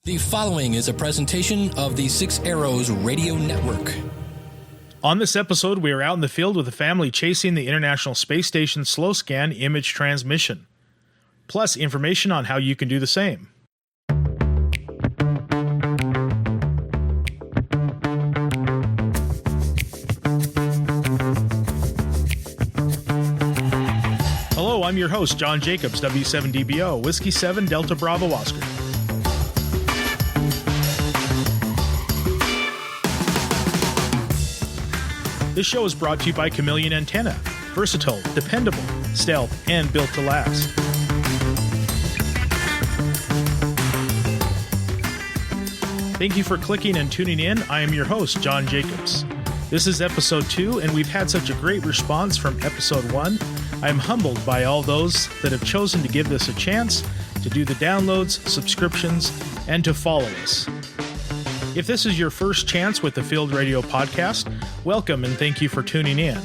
The following is a presentation of the Six Arrows Radio Network. On this episode, we are out in the field with a family chasing the International Space Station slow scan image transmission, plus information on how you can do the same. Hello, I'm your host, John Jacobs, W7DBO, Whiskey 7 Delta Bravo Oscar. This show is brought to you by Chameleon Antenna. Versatile, dependable, stealth, and built to last. Thank you for clicking and tuning in. I am your host, John Jacobs. This is episode 2, and we've had such a great response from episode 1. I am humbled by all those that have chosen to give this a chance, to do the downloads, subscriptions, and to follow us. If this is your first chance with the Field Radio Podcast, welcome and thank you for tuning in.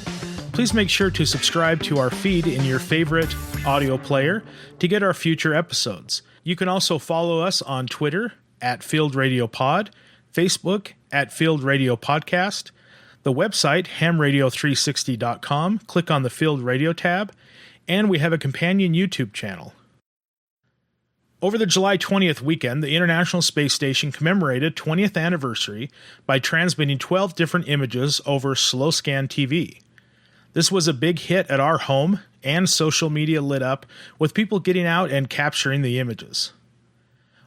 Please make sure to subscribe to our feed in your favorite audio player to get our future episodes. You can also follow us on Twitter at Field Radio Pod, Facebook at Field Radio Podcast, the website hamradio360.com, click on the Field Radio tab, and we have a companion YouTube channel. Over the July 20th weekend, the International Space Station commemorated 20th anniversary by transmitting 12 different images over slow scan TV. This was a big hit at our home, and social media lit up with people getting out and capturing the images.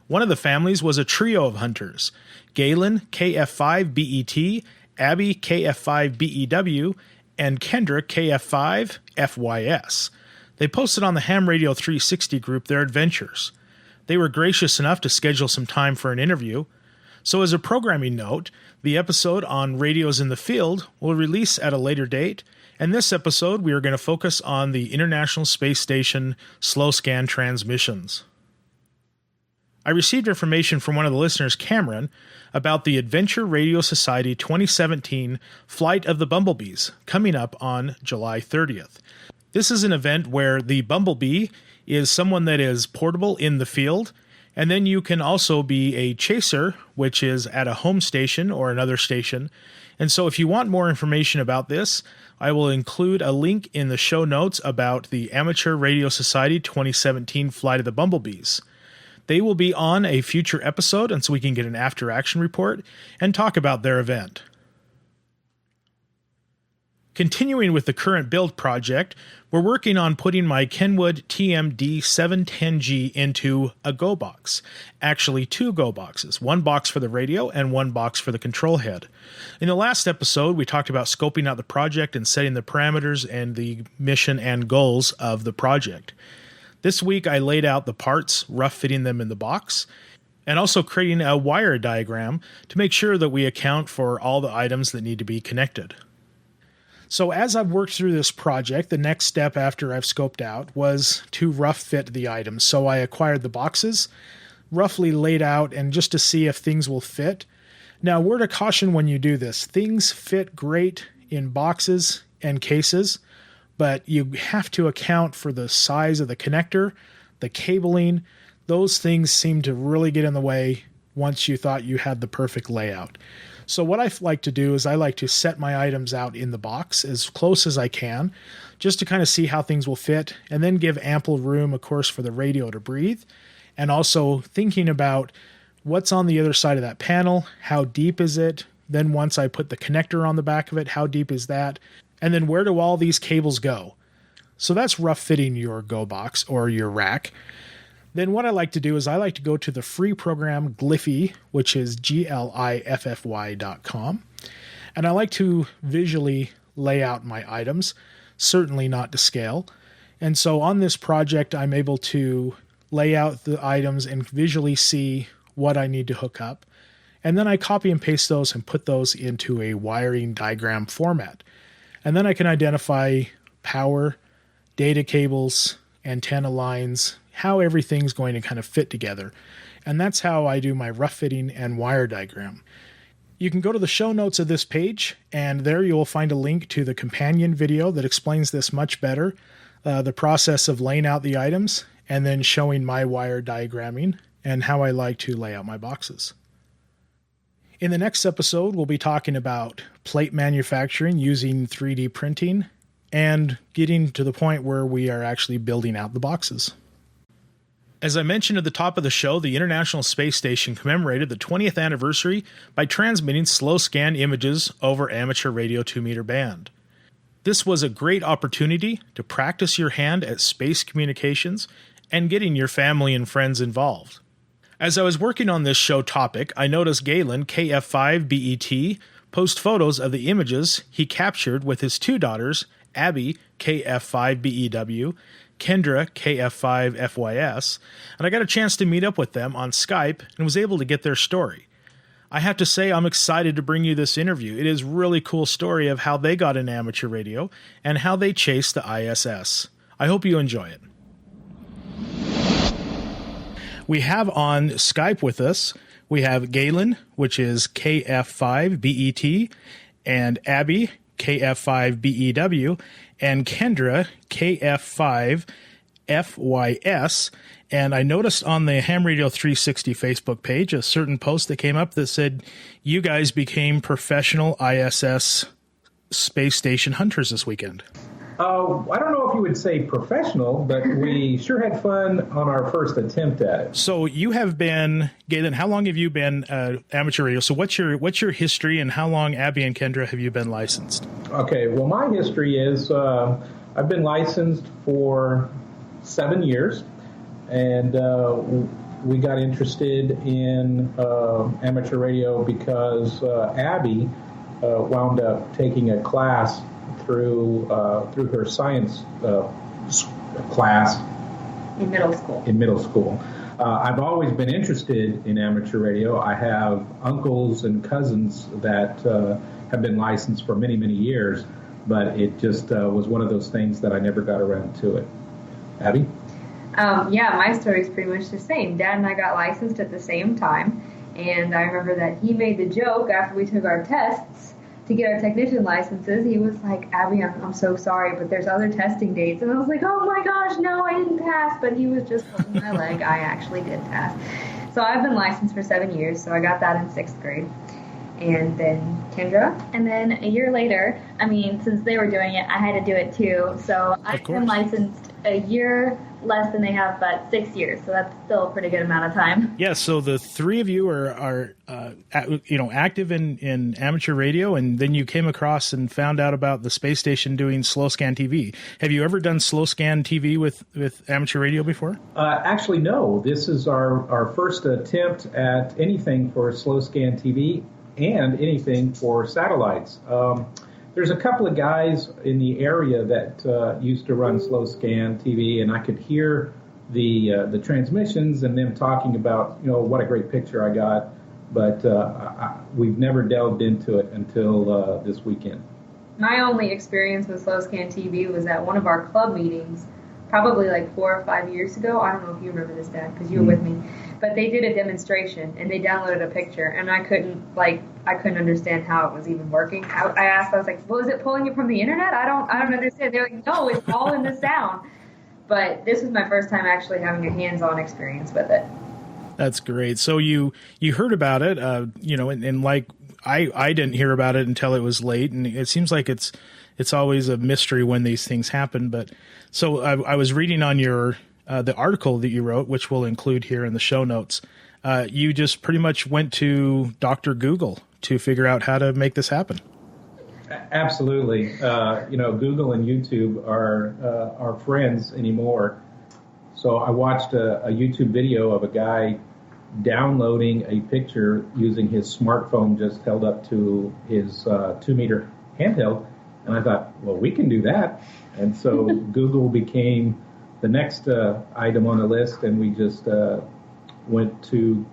One of the families was a trio of hunters: Galen, KF5BET, Abbi, KF5BEW, and Kendra, KF5FYS. They posted on the Ham Radio 360 group their adventures. They were gracious enough to schedule some time for an interview. So as a programming note, the episode on Radios in the Field will release at a later date, and this episode we are going to focus on the International Space Station slow scan transmissions. I received information from one of the listeners, Cameron, about the Adventure Radio Society 2017 Flight of the Bumblebees coming up on July 30th. This is an event where the Bumblebee is someone that is portable in the field, and then you can also be a chaser, which is at a home station or another station. And so if you want more information about this, I will include a link in the show notes about the Amateur Radio Society 2017 Flight of the Bumblebees. They will be on a future episode, and so we can get an after-action report and talk about their event. Continuing with the current build project, we're working on putting my Kenwood TMD710G into a Go box. Actually, 2 Go boxes, one box for the radio and one box for the control head. In the last episode, we talked about scoping out the project and setting the parameters and the mission and goals of the project. This week, I laid out the parts, rough fitting them in the box, and also creating a wire diagram to make sure that we account for all the items that need to be connected. So as I've worked through this project, the next step after I've scoped out was to rough fit the items. So I acquired the boxes, roughly laid out, and just to see if things will fit. Now, word of caution when you do this: things fit great in boxes and cases, but you have to account for the size of the connector, the cabling. Those things seem to really get in the way once you thought you had the perfect layout. So what I like to do is I like to set my items out in the box as close as I can, just to kind of see how things will fit, and then give ample room, of course, for the radio to breathe, and also thinking about what's on the other side of that panel, how deep is it, then once I put the connector on the back of it, how deep is that, and then where do all these cables go? So that's rough fitting your Go box or your rack. Then what I like to do is I like to go to the free program Gliffy, which is GLIFFY.com, and I like to visually lay out my items, certainly not to scale. And so on this project, I'm able to lay out the items and visually see what I need to hook up. And then I copy and paste those and put those into a wiring diagram format. And then I can identify power, data cables, antenna lines, how everything's going to kind of fit together. And that's how I do my rough fitting and wire diagram. You can go to the show notes of this page, and there you will find a link to the companion video that explains this much better, the process of laying out the items, and then showing my wire diagramming and how I like to lay out my boxes. In the next episode, we'll be talking about plate manufacturing using 3D printing and getting to the point where we are actually building out the boxes. As I mentioned at the top of the show, the International Space Station commemorated the 20th anniversary by transmitting slow scan images over amateur radio 2-meter band. This was a great opportunity to practice your hand at space communications and getting your family and friends involved. As I was working on this show topic, I noticed Galen, KF5BET, post photos of the images he captured with his two daughters, Abbi, KF5BEW, Kendra, KF5FYS, and I got a chance to meet up with them on Skype and was able to get their story. I have to say I'm excited to bring you this interview. It is a really cool story of how they got into amateur radio and how they chased the ISS. I hope you enjoy it. We have on Skype with us, we have Galen, which is KF5BET, and Abbi, KF5BEW, and Kendra, KF5FYS. And I noticed on the Ham Radio 360 Facebook page a certain post that came up that said you guys became professional ISS space station hunters this weekend. I don't know if you would say professional, but we sure had fun on our first attempt at it. So you have been, Galen, how long have you been amateur radio? So what's your history, and how long, Abbi and Kendra, have you been licensed? Okay, well, my history is I've been licensed for 7 years, and we got interested in amateur radio because Abbi wound up taking a class through her science class in middle school. I've always been interested in amateur radio. I have uncles and cousins that have been licensed for many, many years, but it just was one of those things that I never got around to it. Abbi? Yeah, my story is pretty much the same. Dad and I got licensed at the same time, and I remember that he made the joke after we took our tests to get our technician licenses. He was like, Abbi, I'm so sorry, but there's other testing dates. And I was like, oh my gosh, no, I didn't pass. But he was just pulling my leg. I actually did pass. So I've been licensed for 7 years, so I got that in 6th grade. And then Kendra. And then a year later, since they were doing it, I had to do it too. So I've been licensed a year less than they have, but 6 years. So that's still a pretty good amount of time. Yeah, so the three of you are active in amateur radio, and then you came across and found out about the space station doing slow scan TV. Have you ever done slow scan TV with amateur radio before? Actually, no. This is our first attempt at anything for slow scan TV and anything for satellites. There's a couple of guys in the area that used to run slow scan TV, and I could hear the transmissions and them talking about, what a great picture I got. But we've never delved into it until this weekend. My only experience with slow scan TV was at one of our club meetings, probably like 4 or 5 years ago. I don't know if you remember this, Dad, because you were with me. But they did a demonstration, and they downloaded a picture, and I couldn't understand how it was even working. I asked, I was like, well, is it pulling it from the internet? I don't understand. They're like, no, it's all in the sound. But this was my first time actually having a hands-on experience with it. That's great. So you heard about it, and like I didn't hear about it until it was late, and it seems like it's always a mystery when these things happen. But so I was reading on your the article that you wrote, which we'll include here in the show notes. You just pretty much went to Dr. Google to figure out how to make this happen. Absolutely. Google and YouTube are friends anymore. So I watched a YouTube video of a guy downloading a picture using his smartphone just held up to his 2-meter handheld. And I thought, well, we can do that. And so Google became the next item on the list, and we just went to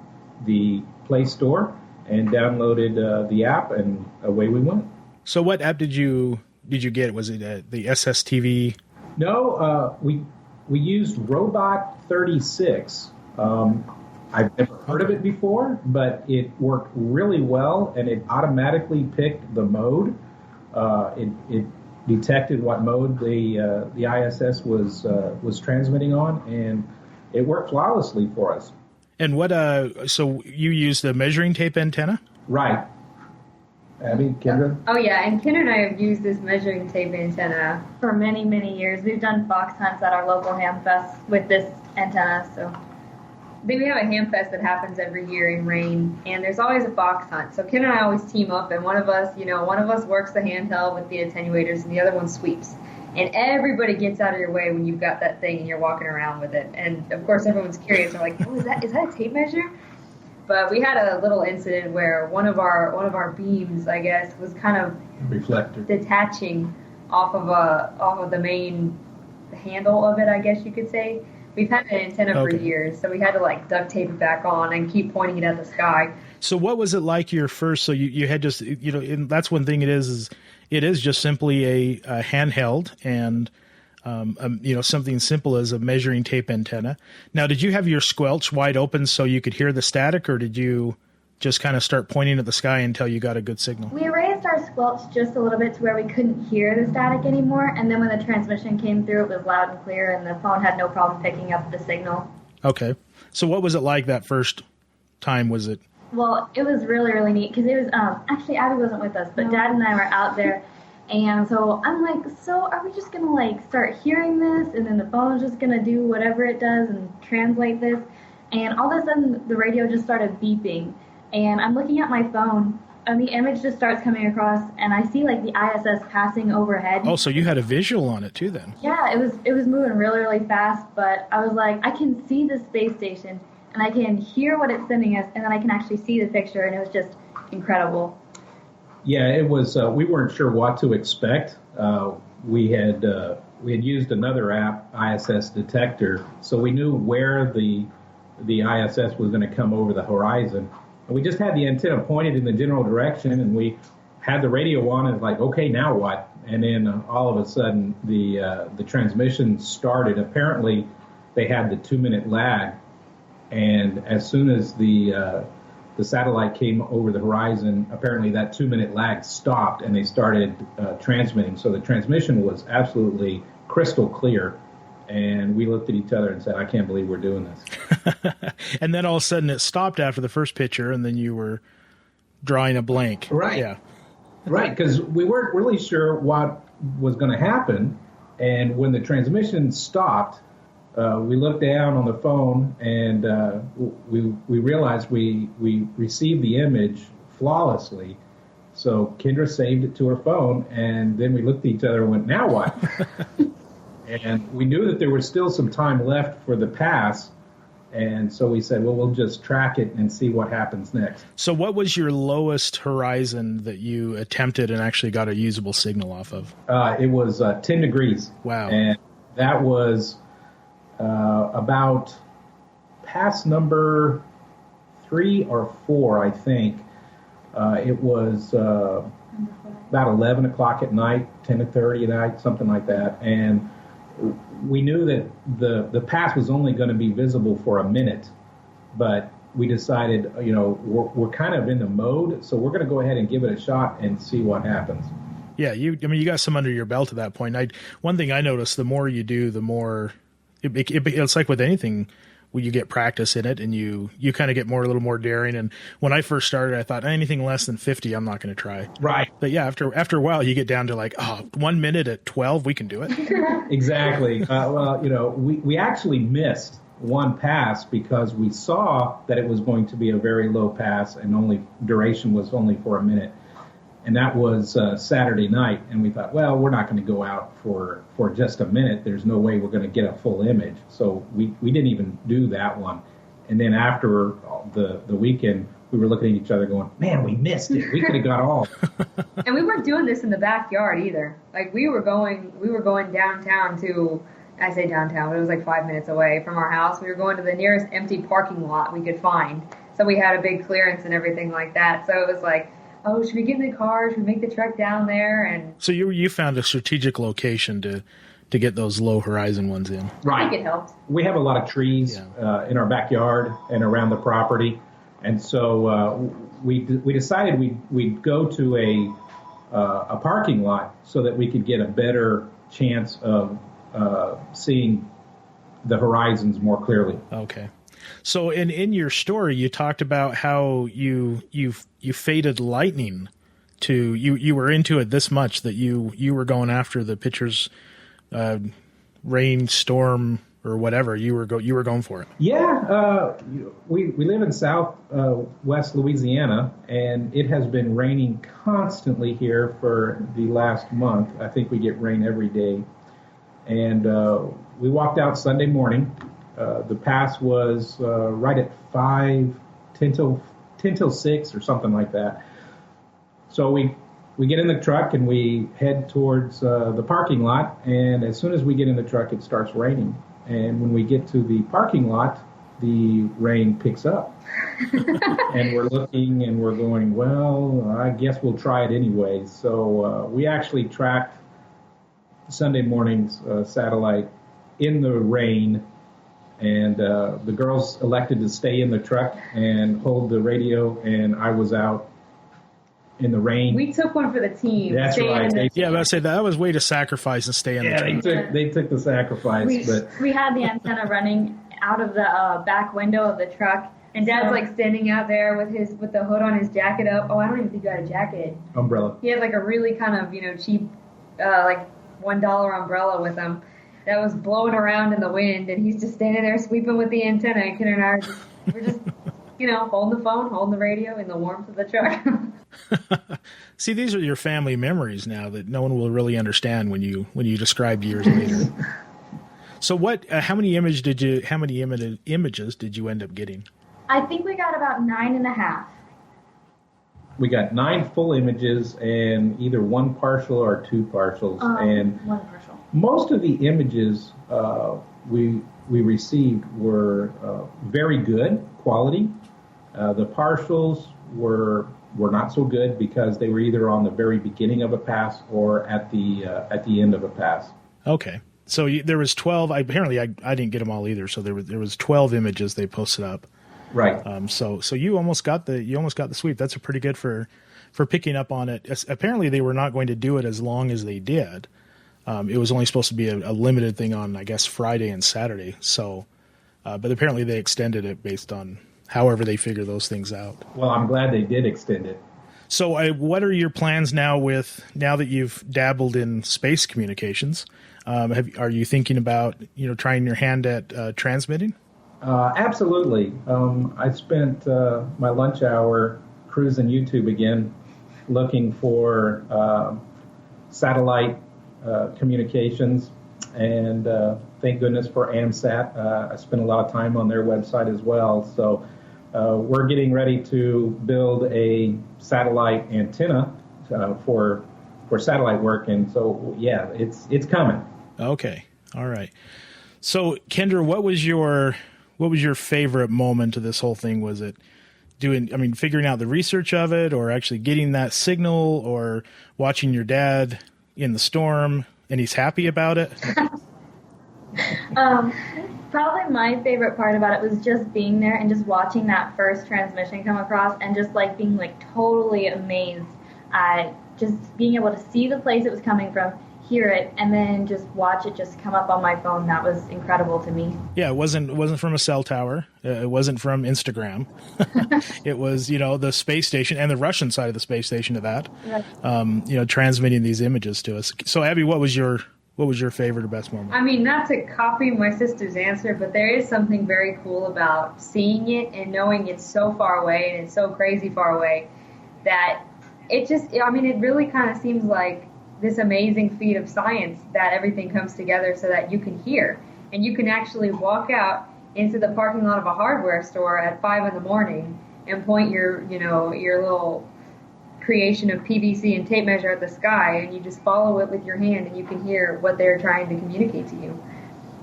the Play Store and downloaded the app, and away we went. So what app did you get? Was it the SSTV? No, we used Robot 36. I've never heard of it before, but it worked really well, and it automatically picked the mode. It detected what mode the ISS was transmitting on, and it worked flawlessly for us. And what, so you used a measuring tape antenna? Right. Abby, Kendra? Oh, yeah, and Kendra and I have used this measuring tape antenna for many, many years. We've done fox hunts at our local ham fest with this antenna, so. We have a ham fest that happens every year in rain, and there's always a fox hunt. So Kendra and I always team up, and one of us works the handheld with the attenuators, and the other one sweeps. And everybody gets out of your way when you've got that thing and you're walking around with it. And, of course, everyone's curious. They're like, oh, is that a tape measure? But we had a little incident where one of our beams, I guess, was kind of reflector detaching off of the main handle of it, I guess you could say. We've had an antenna for years, so we had to duct tape it back on and keep pointing it at the sky. So what was it like your first? So you had just and that's one thing it is just simply a handheld and something simple as a measuring tape antenna. Now, did you have your squelch wide open so you could hear the static, or did you just kind of start pointing at the sky until you got a good signal? We raised our squelch just a little bit to where we couldn't hear the static anymore, and then when the transmission came through, it was loud and clear, and the phone had no problem picking up the signal. Okay. So what was it like that first time? Was it? Well, it was really, really neat, because it was, actually, Abby wasn't with us, but Dad and I were out there. And so I'm like, so are we just going to start hearing this, and then the phone's just going to do whatever it does and translate this? And all of a sudden the radio just started beeping, and I'm looking at my phone and the image just starts coming across, and I see the ISS passing overhead. Oh, so you had a visual on it too then? Yeah, it was moving really, really fast, but I was like, I can see the space station and I can hear what it's sending us, and then I can actually see the picture, and it was just incredible. Yeah, it was. We weren't sure what to expect. We had used another app, ISS Detector, so we knew where the ISS was going to come over the horizon. And we just had the antenna pointed in the general direction, and we had the radio on, and it's like, okay, now what? And then all of a sudden, the transmission started. Apparently, they had the 2-minute lag, and as soon as the satellite came over the horizon, apparently that 2-minute lag stopped, and they started transmitting. So the transmission was absolutely crystal clear, and we looked at each other and said, I can't believe we're doing this. And then all of a sudden it stopped after the first picture, and then you were drawing a blank. Right. Yeah. Right, because we weren't really sure what was going to happen, and when the transmission stopped, we looked down on the phone, and we realized we received the image flawlessly. So Kendra saved it to her phone, and then we looked at each other and went, now what? And we knew that there was still some time left for the pass, and so we said, well, we'll just track it and see what happens next. So what was your lowest horizon that you attempted and actually got a usable signal off of? It was 10 degrees. Wow. And that was about pass number 3 or 4, I think. It was about 11 o'clock at night, 10:30 at night, something like that. And we knew that the pass was only going to be visible for a minute, but we decided, we're kind of in the mode, so we're going to go ahead and give it a shot and see what happens. Yeah, you got some under your belt at that point. One thing I noticed, the more you do, the more it's like with anything, when you get practice in it, and you kind of get a little more daring. And when I first started, I thought anything less than 50, I'm not going to try. Right. But yeah, after a while, you get down to 1 minute at 12, we can do it. Exactly. We actually missed one pass because we saw that it was going to be a very low pass, and duration was only for a minute. And that was Saturday night, and we thought, well, we're not going to go out for just a minute. There's no way we're going to get a full image. So we didn't even do that one. And then after the weekend, we were looking at each other going, man, we missed it. We could have got all. And we weren't doing this in the backyard either. We were going downtown to, I say downtown, but it was 5 minutes away from our house. We were going to the nearest empty parking lot we could find. So we had a big clearance and everything like that. So it was oh, should we get in the car? Should we make the trek down there? And so you found a strategic location to get those low horizon ones in. Right. I think it helped. We have a lot of trees in our backyard and around the property, and so we decided we'd go to a parking lot so that we could get a better chance of seeing the horizons more clearly. Okay. So in your story, you talked about how you faded lightning to you were into it this much that you were going after the pitcher's rain, storm, or whatever. You were going for it. Yeah, we live in West Louisiana, and it has been raining constantly here for the last month. I think we get rain every day. And we walked out Sunday morning. The pass was right at 10 till 6 or something like that. So we get in the truck and we head towards the parking lot. And as soon as we get in the truck, it starts raining. And when we get to the parking lot, the rain picks up. And we're looking and we're going, well, I guess we'll try it anyway. So we actually tracked Sunday morning's satellite in the rain. And the girls elected to stay in the truck and hold the radio, and I was out in the rain. We took one for the team. That's right. Yeah, but I say that was way to sacrifice and stay in the truck. They took the sacrifice. We had the antenna running out of the back window of the truck. And Dad's like standing out there with the hood on his jacket up. Oh, I don't even think you had a jacket. Umbrella. He had like a really kind of, cheap, like $1 umbrella with him that was blowing around in the wind, and he's just standing there sweeping with the antenna. And Kendra and I we're just holding the phone, holding the radio in the warmth of the truck. See, these are your family memories now that no one will really understand when you describe years later. So how many images did you end up getting? I think we got about 9.5. We got 9 full images and either 1 partial or 2 partials. And 1 partial. Most of the images we received were very good quality. The partials were not so good because they were either on the very beginning of a pass or at the end of a pass. Okay, so there was 12. Apparently, I didn't get them all either. So there was 12 images they posted up. Right. So you almost got the sweep. That's a pretty good for picking up on it. Apparently, they were not going to do it as long as they did. It was only supposed to be a limited thing on, I guess, Friday and Saturday. So, but apparently they extended it based on however they figure those things out. Well, I'm glad they did extend it. So what are your plans now that you've dabbled in space communications? Are you thinking about, trying your hand at transmitting? Absolutely. I spent my lunch hour cruising YouTube again, looking for satellite communications, and thank goodness for AMSAT. I spent a lot of time on their website as well. So we're getting ready to build a satellite antenna for satellite work, and so yeah, it's coming. Okay, all right. So Kendra, what was your favorite moment of this whole thing? Was it figuring out the research of it, or actually getting that signal, or watching your dad in the storm and he's happy about it? Probably my favorite part about it was just being there and just watching that first transmission come across, and just like being like totally amazed at just being able to see the place it was coming from, hear it, and then just watch it just come up on my phone. That was incredible to me. Yeah, it wasn't from a cell tower. It wasn't from Instagram. It was, the space station, and the Russian side of the space station to that, right. Transmitting these images to us. So Abby, what was your favorite or best moment? I mean, not to copy my sister's answer, but there is something very cool about seeing it and knowing it's so far away and it's so crazy far away that it really kind of seems like this amazing feat of science that everything comes together so that you can hear. And you can actually walk out into the parking lot of a hardware store at 5 a.m. and point your little creation of PVC and tape measure at the sky, and you just follow it with your hand, and you can hear what they're trying to communicate to you.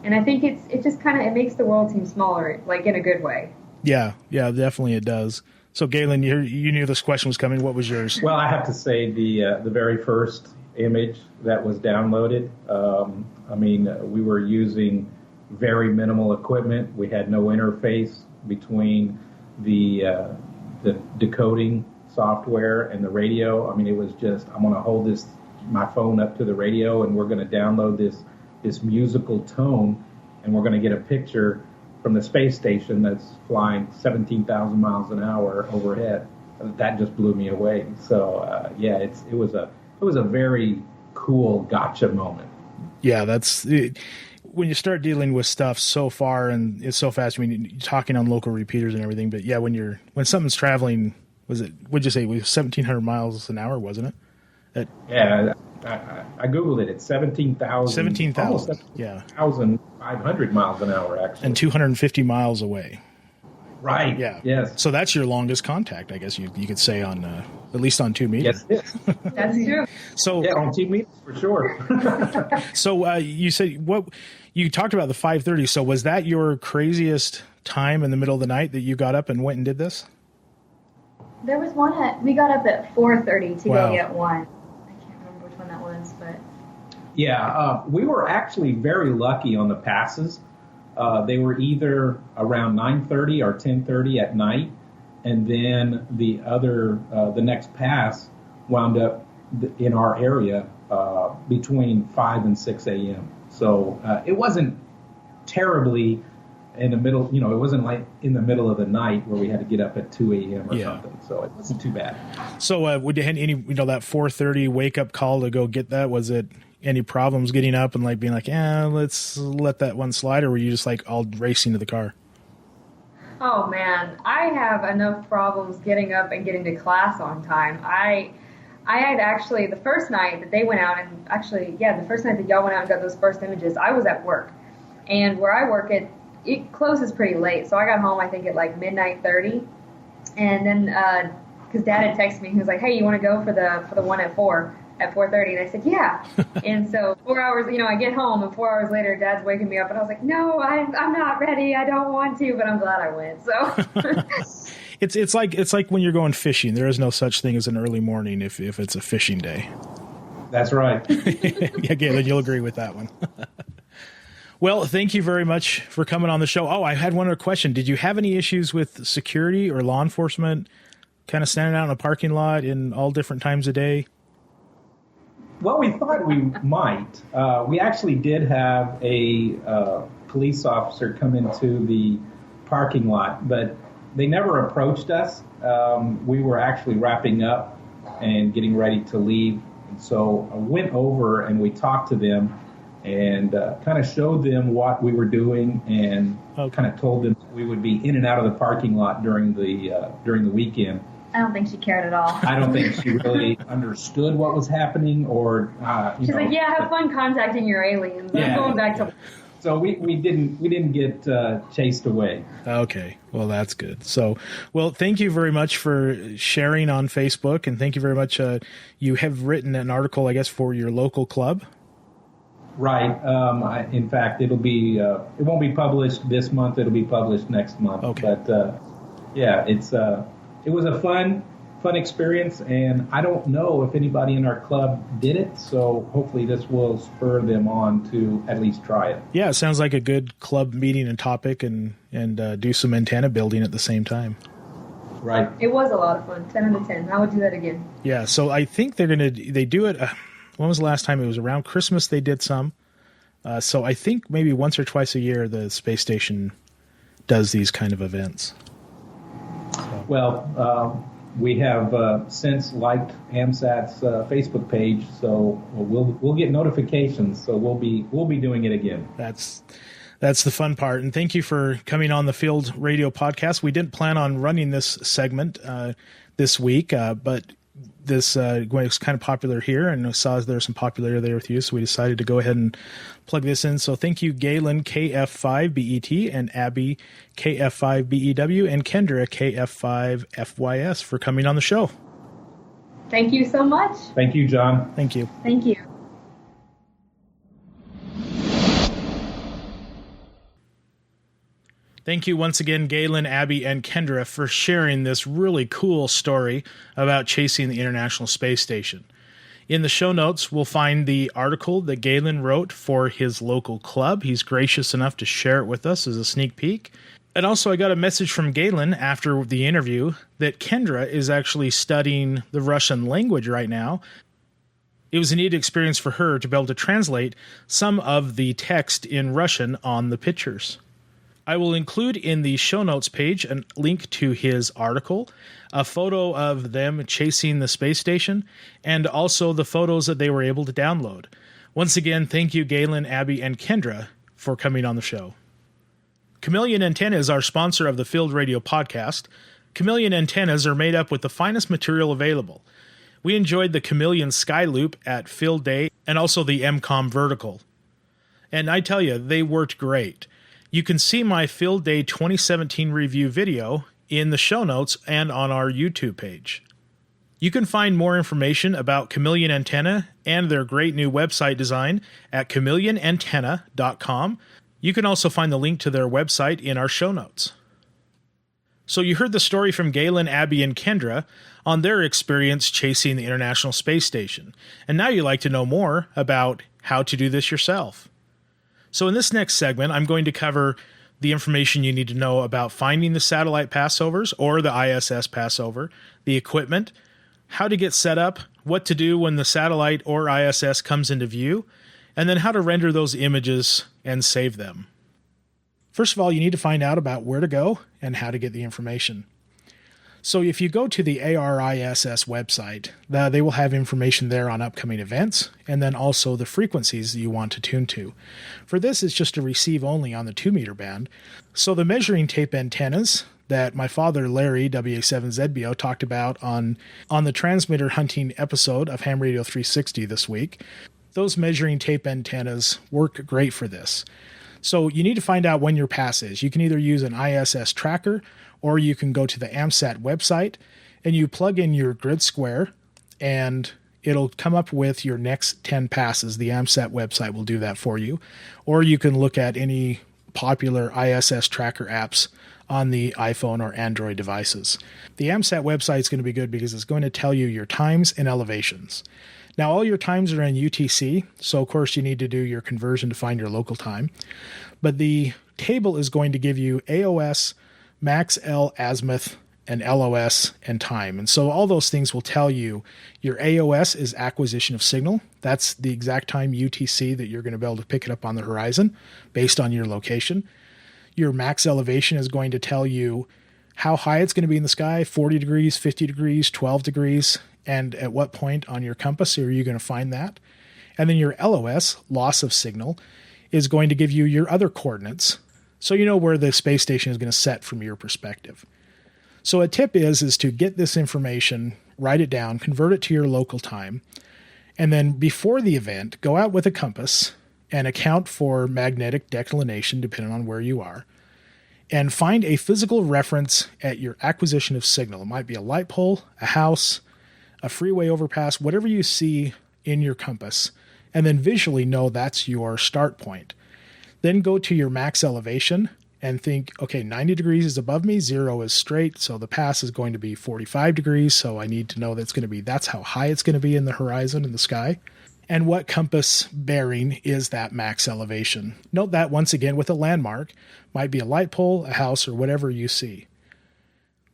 And I think it makes the world seem smaller, like in a good way. Yeah, definitely it does. So Galen, you knew this question was coming. What was yours? Well, I have to say the very first image that was downloaded. We were using very minimal equipment. We had no interface between the decoding software and the radio. It was just, I'm going to hold my phone up to the radio, and we're going to download this musical tone, and we're going to get a picture the space station that's flying 17,000 miles an hour overhead. That just blew me away. So yeah, it was a very cool gotcha moment. Yeah, that's it. When you start dealing with stuff so far and it's so fast. I mean, you're talking on local repeaters and everything, but yeah, when something's traveling, what'd you say? It was 1,700 miles an hour, wasn't it? Yeah, I googled it. It's 17,000. 17,000. Yeah, 1,500 miles an hour actually, and 250 miles away. Right. Yeah. Yes. So that's your longest contact, I guess you could say, on at least on 2 meters. Yes. That's true. So Yeah, on 2 meters for sure. So you said you talked about the 5:30. So was that your craziest time in the middle of the night that you got up and went and did this? There was one we got up at 4:30 to Wow. go get one. I can't remember which one that was, but Yeah, we were actually very lucky on the passes. They were either around 9:30 or 10:30 at night, and then the next pass wound up in our area between 5 and 6 a.m. So it wasn't terribly in the middle. You know, it wasn't like in the middle of the night where we had to get up at 2 a.m. or something. So it wasn't too bad. So would you have any that 4:30 wake up call to go get that? Was it any problems getting up and like being like, let's let that one slide, or were you just like all racing to the car? Oh man, I have enough problems getting up and getting to class on time. I had actually the first night that they went out, and actually, yeah, the first night that y'all went out and got those first images, I was at work, and where I work, it closes pretty late, so I got home I think at like midnight 30, and then because Dad had texted me, he was like, hey, you want to go for the one at 4:30, and I said, yeah. And so 4 hours, I get home, and 4 hours later, Dad's waking me up, and I was like, no, I'm not ready. I don't want to, but I'm glad I went. So it's like when you're going fishing. There is no such thing as an early morning if it's a fishing day. That's right. Yeah, Galen, you'll agree with that one. Well, thank you very much for coming on the show. Oh, I had one other question. Did you have any issues with security or law enforcement kind of standing out in a parking lot in all different times of day? Well, we thought we might. We actually did have a police officer come into the parking lot, but they never approached us. We were actually wrapping up and getting ready to leave. And so I went over and we talked to them and kind of showed them what we were doing and kind of told them we would be in and out of the parking lot during the weekend. I don't think she cared at all. I don't think she really understood what was happening, or she's like, "Yeah, have fun contacting your aliens." Yeah. I'm going back to. So we didn't get chased away. Okay, well that's good. So, well, thank you very much for sharing on Facebook, and thank you very much. You have written an article, I guess, for your local club. Right. In fact, it won't be published this month. It'll be published next month. Okay. But yeah, it was a fun experience, and I don't know if anybody in our club did it, so hopefully this will spur them on to at least try it. Yeah, it sounds like a good club meeting and topic, and do some antenna building at the same time. Right. It was a lot of fun. 10 out of 10. I would do that again. Yeah, so I think they do it. When was the last time? It was around Christmas they did some. So I think maybe once or twice a year the space station does these kind of events. Well, we have since liked AMSAT's Facebook page, so we'll get notifications. So we'll be doing it again. That's the fun part. And thank you for coming on the Field Radio Podcast. We didn't plan on running this segment this week, but this was kind of popular here, and I saw there's some popularity there with you, so we decided to go ahead and plug this in. So thank you, Galen, KF5BET, and Abbi, KF5BEW, and Kendra, KF5FYS, for coming on the show. Thank you so much. Thank you, John. Thank you. Thank you. Thank you once again, Galen, Abbi, and Kendra, for sharing this really cool story about chasing the International Space Station. In the show notes, we'll find the article that Galen wrote for his local club. He's gracious enough to share it with us as a sneak peek. And also, I got a message from Galen after the interview that Kendra is actually studying the Russian language right now. It was a neat experience for her to be able to translate some of the text in Russian on the pictures. I will include in the show notes page a link to his article, a photo of them chasing the space station, and also the photos that they were able to download. Once again, thank you, Galen, Abbi, and Kendra, for coming on the show. Chameleon Antenna is our sponsor of the Field Radio podcast. Chameleon antennas are made up with the finest material available. We enjoyed the Chameleon Sky Loop at Field Day and also the MCOM Vertical. And I tell you, they worked great. You can see my Field Day 2017 review video in the show notes and on our YouTube page. You can find more information about Chameleon Antenna and their great new website design at chameleonantenna.com. You can also find the link to their website in our show notes. So you heard the story from Galen, Abbi, and Kendra on their experience chasing the International Space Station. And now you'd like to know more about how to do this yourself. So in this next segment, I'm going to cover the information you need to know about finding the satellite passovers or the ISS passover, the equipment, how to get set up, what to do when the satellite or ISS comes into view, and then how to render those images and save them. First of all, you need to find out about where to go and how to get the information. So if you go to the ARISS website, they will have information there on upcoming events and then also the frequencies that you want to tune to. For this, it's just a receive only on the 2-meter band. So the measuring tape antennas that my father, Larry, WA7ZBO, talked about on the transmitter hunting episode of Ham Radio 360 this week, those measuring tape antennas work great for this. So you need to find out when your pass is. You can either use an ISS tracker or you can go to the AMSAT website and you plug in your grid square and it'll come up with your next 10 passes. The AMSAT website will do that for you. Or you can look at any popular ISS tracker apps on the iPhone or Android devices. The AMSAT website is going to be good because it's going to tell you your times and elevations. Now, all your times are in UTC, so of course you need to do your conversion to find your local time. But the table is going to give you AOS, max L azimuth, and LOS and time. And so all those things will tell you your AOS is acquisition of signal. That's the exact time UTC that you're going to be able to pick it up on the horizon based on your location. Your max elevation is going to tell you how high it's going to be in the sky, 40 degrees, 50 degrees, 12 degrees, and at what point on your compass are you going to find that. And then your LOS, loss of signal, is going to give you your other coordinates, so you know where the space station is going to set from your perspective. So a tip is to get this information, write it down, convert it to your local time, and then before the event, go out with a compass and account for magnetic declination depending on where you are, and find a physical reference at your acquisition of signal. It might be a light pole, a house, a freeway overpass, whatever you see in your compass, and then visually know that's your start point. Then go to your max elevation and think, okay, 90 degrees is above me, 0 is straight, so the pass is going to be 45 degrees, so I need to know that's how high it's going to be in the horizon in the sky. And what compass bearing is that max elevation? Note that once again with a landmark, might be a light pole, a house, or whatever you see.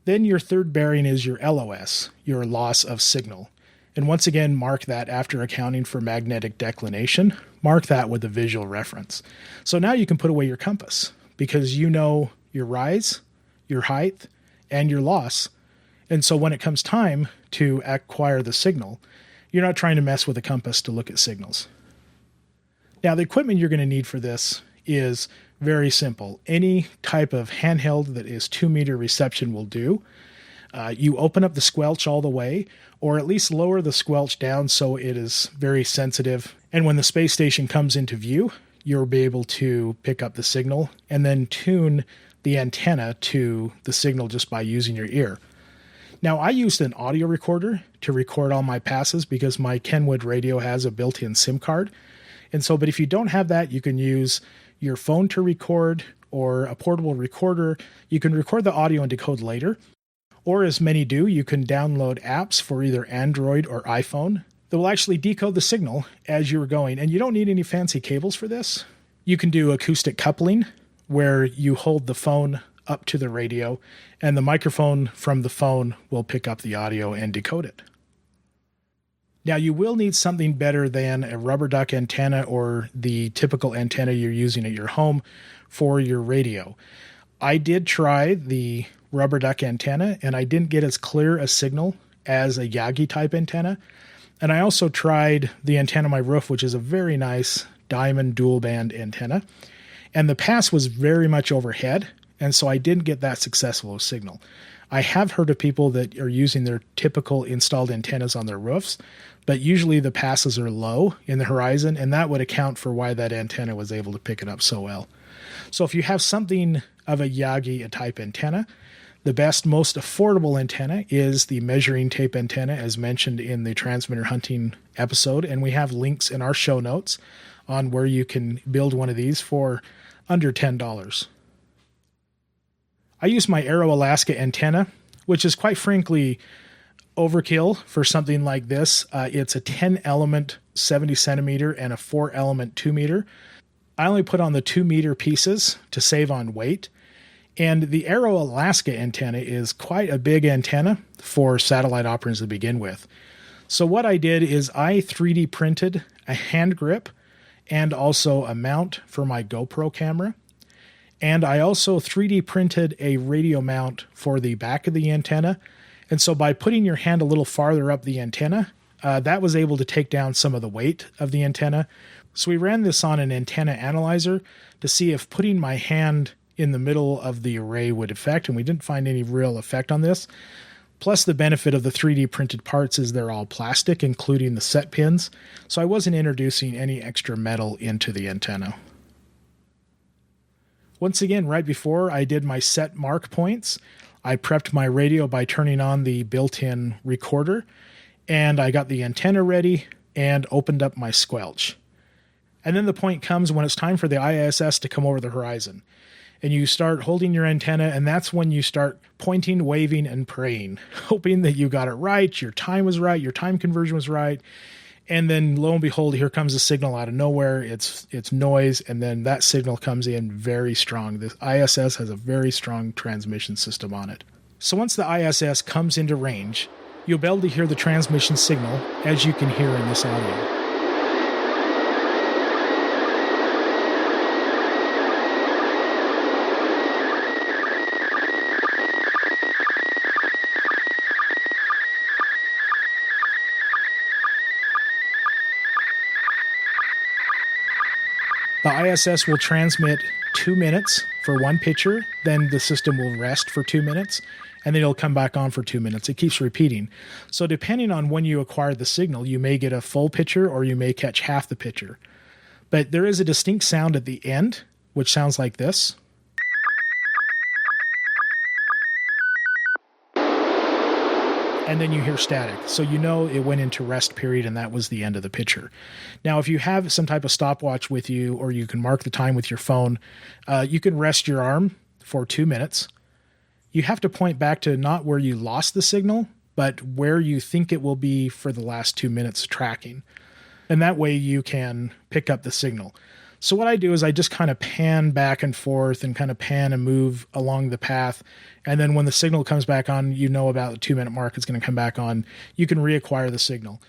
Then your third bearing is your LOS, your loss of signal. And once again, mark that after accounting for magnetic declination. Mark that with a visual reference. So now you can put away your compass because you know your rise, your height, and your loss. And so when it comes time to acquire the signal, you're not trying to mess with a compass to look at signals. Now, the equipment you're going to need for this is very simple. Any type of handheld that is 2-meter reception will do. You open up the squelch all the way, or at least lower the squelch down so it is very sensitive. And when the space station comes into view, you'll be able to pick up the signal and then tune the antenna to the signal just by using your ear. Now, I used an audio recorder to record all my passes because my Kenwood radio has a built-in SIM card. And so, but if you don't have that, you can use your phone to record or a portable recorder. You can record the audio and decode later. Or as many do, you can download apps for either Android or iPhone that will actually decode the signal as you're going. And you don't need any fancy cables for this. You can do acoustic coupling where you hold the phone up to the radio and the microphone from the phone will pick up the audio and decode it. Now, you will need something better than a rubber duck antenna or the typical antenna you're using at your home for your radio. I did try the rubber duck antenna, and I didn't get as clear a signal as a Yagi type antenna. And I also tried the antenna on my roof, which is a very nice diamond dual band antenna. And the pass was very much overhead, and so I didn't get that successful a signal. I have heard of people that are using their typical installed antennas on their roofs, but usually the passes are low in the horizon, and that would account for why that antenna was able to pick it up so well. So if you have something of a Yagi type antenna, the best, most affordable antenna is the measuring tape antenna, as mentioned in the transmitter hunting episode, and we have links in our show notes on where you can build one of these for under $10. I use my Arrow Alaska antenna, which is quite frankly overkill for something like this. It's a 10 element 70 centimeter and a 4 element 2 meter. I only put on the 2 meter pieces to save on weight. And the Arrow Alaska antenna is quite a big antenna for satellite operators to begin with. So what I did is I 3D printed a hand grip and also a mount for my GoPro camera. And I also 3D printed a radio mount for the back of the antenna. And so by putting your hand a little farther up the antenna, that was able to take down some of the weight of the antenna. So we ran this on an antenna analyzer to see if putting my hand in the middle of the array would affect, and we didn't find any real effect on this. Plus, the benefit of the 3D printed parts is they're all plastic, including the set pins, so I wasn't introducing any extra metal into the antenna. Once again, right before I did my set mark points, I prepped my radio by turning on the built-in recorder, and I got the antenna ready and opened up my squelch. And then the point comes when it's time for the ISS to come over the horizon. And you start holding your antenna, and that's when you start pointing, waving, and praying, hoping that you got it right, your time was right, your time conversion was right. And then lo and behold, here comes a signal out of nowhere. It's noise, and then that signal comes in very strong. The ISS has a very strong transmission system on it. So once the ISS comes into range, you'll be able to hear the transmission signal, as you can hear in this audio. The ISS will transmit 2 minutes for one picture, then the system will rest for 2 minutes, and then it'll come back on for 2 minutes. It keeps repeating. So depending on when you acquire the signal, you may get a full picture or you may catch half the picture. But there is a distinct sound at the end, which sounds like this. And then you hear static. So you know it went into rest period and that was the end of the picture. Now, if you have some type of stopwatch with you, or you can mark the time with your phone, you can rest your arm for 2 minutes. You have to point back to not where you lost the signal, but where you think it will be for the last 2 minutes tracking. And that way you can pick up the signal. So what I do is I just kind of pan back and forth and kind of pan and move along the path. And then when the signal comes back on, you know about the 2 minute mark, it's going to come back on. You can reacquire the signal.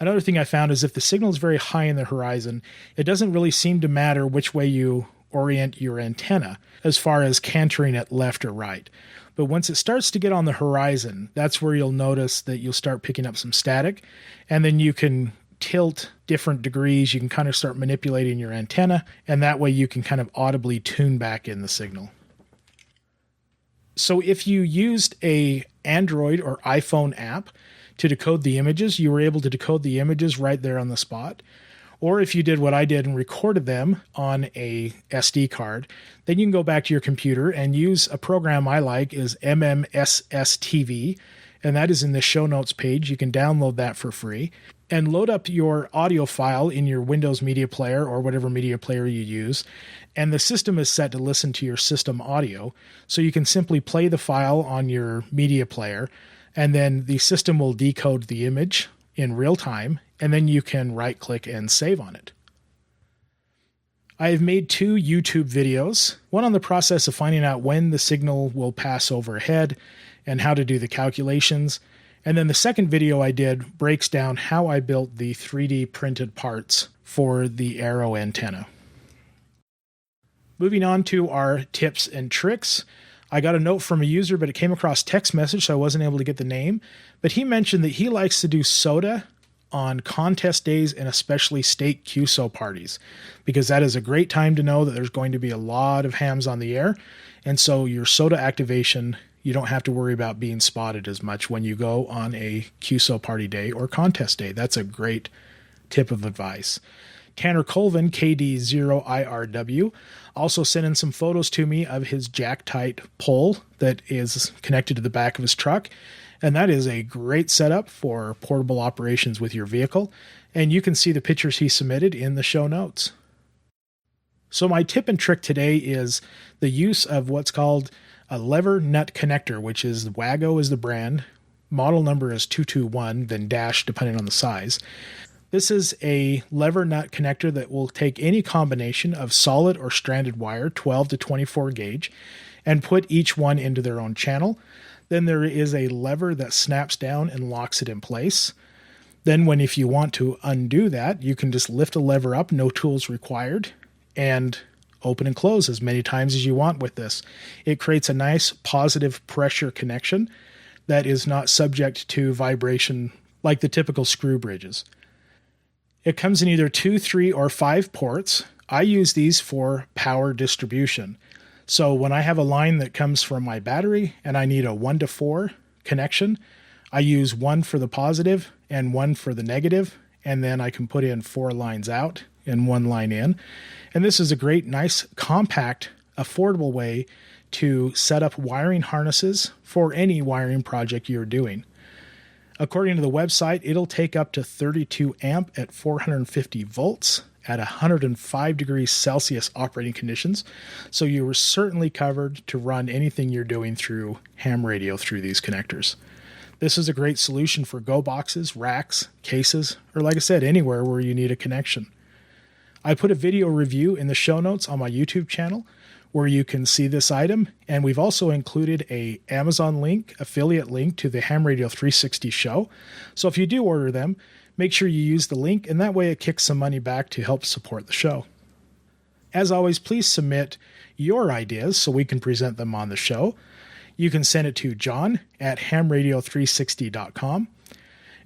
Another thing I found is if the signal is very high in the horizon, it doesn't really seem to matter which way you orient your antenna as far as cantering it left or right. But once it starts to get on the horizon, that's where you'll notice that you'll start picking up some static, and then you can tilt different degrees. You can kind of start manipulating your antenna, and that way you can kind of audibly tune back in the signal. So if you used a Android or iPhone app to decode the images, you were able to decode the images right there on the spot. Or if you did what I did and recorded them on a SD card, then you can go back to your computer and use a program I like is MMSSTV, and that is in the show notes page. You can download that for free and load up your audio file in your Windows media player or whatever media player you use. And the system is set to listen to your system audio. So you can simply play the file on your media player, and then the system will decode the image in real time, and then you can right click and save on it. I have made 2 YouTube videos, one on the process of finding out when the signal will pass overhead and how to do the calculations, And then the second video I did breaks down how I built the 3D printed parts for the Arrow antenna. Moving on to our tips and tricks. I got a note from a user, but it came across text message, so I wasn't able to get the name. But he mentioned that he likes to do soda on contest days and especially state QSO parties, because that is a great time to know that there's going to be a lot of hams on the air. And so your soda activation, you don't have to worry about being spotted as much when you go on a QSO party day or contest day. That's a great tip of advice. Tanner Colvin, KD0IRW, also sent in some photos to me of his Jactite pole that is connected to the back of his truck. And that is a great setup for portable operations with your vehicle. And you can see the pictures he submitted in the show notes. So my tip and trick today is the use of what's called a lever nut connector, which is Wago is the brand. Model number is 221, then dash depending on the size. This is a lever nut connector that will take any combination of solid or stranded wire, 12 to 24 gauge, and put each one into their own channel. Then there is a lever that snaps down and locks it in place. Then if you want to undo that, you can just lift a lever up, no tools required, and open and close as many times as you want with this. It creates a nice positive pressure connection that is not subject to vibration like the typical screw bridges. It comes in either 2, 3, or 5 ports. I use these for power distribution. So when I have a line that comes from my battery and I need a 1 to 4 connection, I use 1 for the positive and 1 for the negative, and then I can put in 4 lines out and 1 line in. And this is a great, nice, compact, affordable way to set up wiring harnesses for any wiring project you're doing. According to the website, it'll take up to 32 amp at 450 volts at 105 degrees Celsius operating conditions. So you are certainly covered to run anything you're doing through ham radio through these connectors. This is a great solution for go boxes, racks, cases, or like I said, anywhere where you need a connection. I put a video review in the show notes on my YouTube channel where you can see this item, and we've also included a Amazon link, affiliate link to the Ham Radio 360 show. So if you do order them, make sure you use the link, and that way it kicks some money back to help support the show. As always, please submit your ideas so we can present them on the show. You can send it to john@hamradio360.com,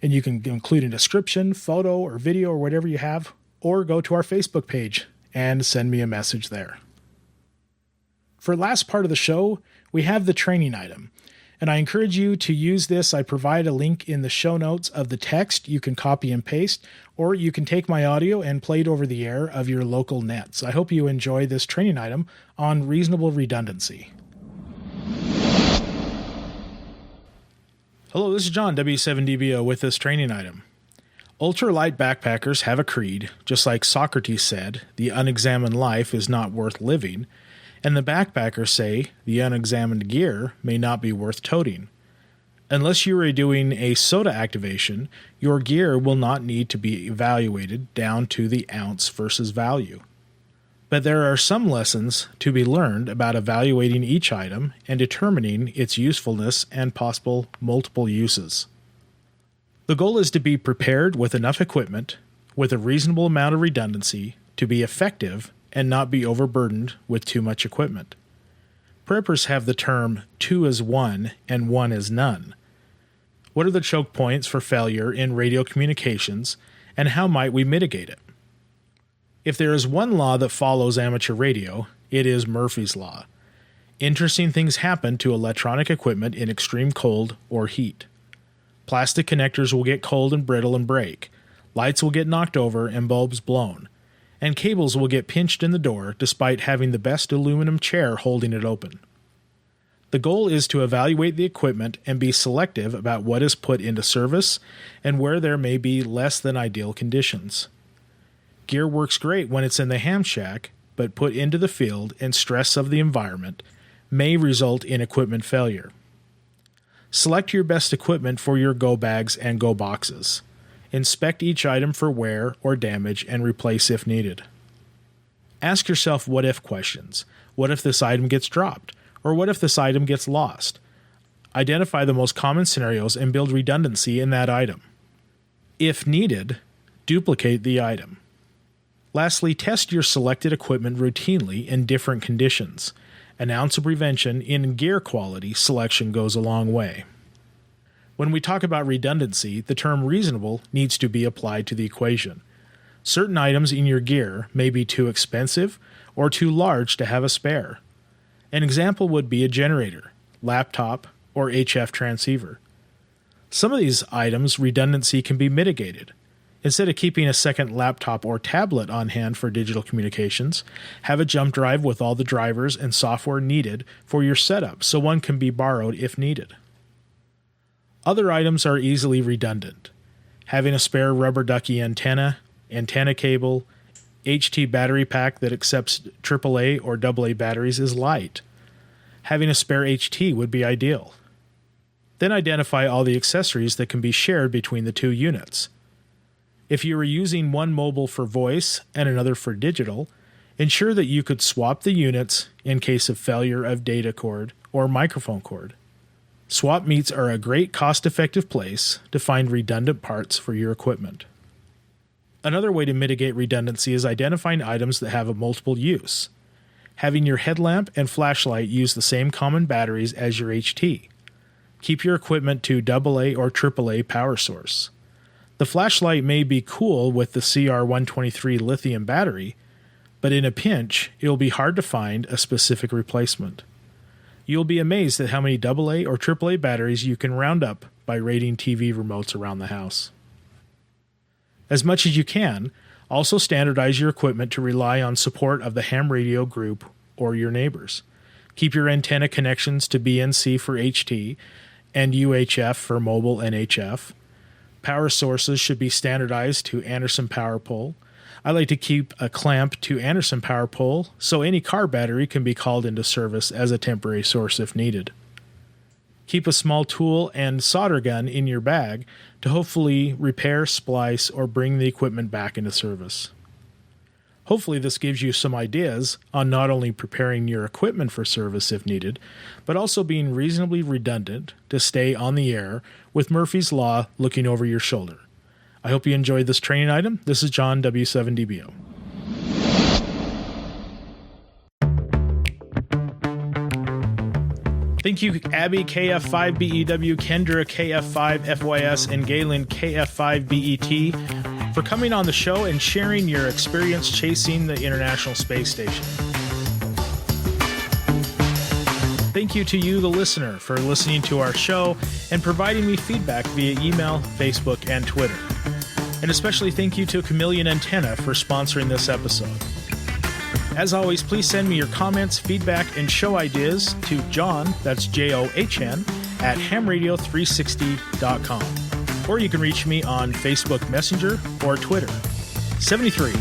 and you can include a description, photo, or video, or whatever you have, or go to our Facebook page and send me a message there. For the last part of the show, we have the training item. And I encourage you to use this. I provide a link in the show notes of the text. You can copy and paste, or you can take my audio and play it over the air of your local nets. I hope you enjoy this training item on reasonable redundancy. Hello, this is John, W7DBO, with this training item. Ultralight backpackers have a creed, just like Socrates said, the unexamined life is not worth living, and the backpackers say the unexamined gear may not be worth toting. Unless you are doing a soda activation, your gear will not need to be evaluated down to the ounce versus value. But there are some lessons to be learned about evaluating each item and determining its usefulness and possible multiple uses. The goal is to be prepared with enough equipment, with a reasonable amount of redundancy, to be effective and not be overburdened with too much equipment. Preppers have the term 2 is 1 and 1 is none. What are the choke points for failure in radio communications, and how might we mitigate it? If there is one law that follows amateur radio, it is Murphy's Law. Interesting things happen to electronic equipment in extreme cold or heat. Plastic connectors will get cold and brittle and break. Lights will get knocked over and bulbs blown. And cables will get pinched in the door despite having the best aluminum chair holding it open. The goal is to evaluate the equipment and be selective about what is put into service and where there may be less than ideal conditions. Gear works great when it's in the ham shack, but put into the field and stress of the environment may result in equipment failure. Select your best equipment for your go bags and go boxes. Inspect each item for wear or damage and replace if needed. Ask yourself what-if questions. What if this item gets dropped? Or what if this item gets lost? Identify the most common scenarios and build redundancy in that item. If needed, duplicate the item. Lastly, test your selected equipment routinely in different conditions. An ounce of prevention in gear quality selection goes a long way. When we talk about redundancy, the term reasonable needs to be applied to the equation. Certain items in your gear may be too expensive or too large to have a spare. An example would be a generator, laptop, or HF transceiver. Some of these items' redundancy can be mitigated. Instead of keeping a second laptop or tablet on hand for digital communications, have a jump drive with all the drivers and software needed for your setup so one can be borrowed if needed. Other items are easily redundant. Having a spare rubber ducky antenna cable, HT battery pack that accepts AAA or AA batteries is light. Having a spare HT would be ideal. Then identify all the accessories that can be shared between the two units. If you are using one mobile for voice and another for digital, ensure that you could swap the units in case of failure of data cord or microphone cord. Swap meets are a great cost-effective place to find redundant parts for your equipment. Another way to mitigate redundancy is identifying items that have a multiple use. Having your headlamp and flashlight use the same common batteries as your HT. Keep your equipment to AA or AAA power source. The flashlight may be cool with the CR123 lithium battery, but in a pinch, it will be hard to find a specific replacement. You'll be amazed at how many AA or AAA batteries you can round up by raiding TV remotes around the house. As much as you can, also standardize your equipment to rely on support of the ham radio group or your neighbors. Keep your antenna connections to BNC for HT and UHF for mobile and HF. Power sources should be standardized to Anderson power pole. I like to keep a clamp to Anderson power pole so any car battery can be called into service as a temporary source if needed. Keep a small tool and solder gun in your bag to hopefully repair, splice, or bring the equipment back into service. Hopefully this gives you some ideas on not only preparing your equipment for service if needed, but also being reasonably redundant to stay on the air with Murphy's Law looking over your shoulder. I hope you enjoyed this training item. This is John, W7DBO. Thank you, Abbi, KF5BEW, Kendra, KF5FYS, and Galen, KF5BET, for coming on the show and sharing your experience chasing the International Space Station. Thank you to you, the listener, for listening to our show and providing me feedback via email, Facebook, and Twitter. And especially thank you to Chameleon Antenna for sponsoring this episode. As always, please send me your comments, feedback, and show ideas to John, that's John, at hamradio360.com. Or you can reach me on Facebook Messenger or Twitter. 73.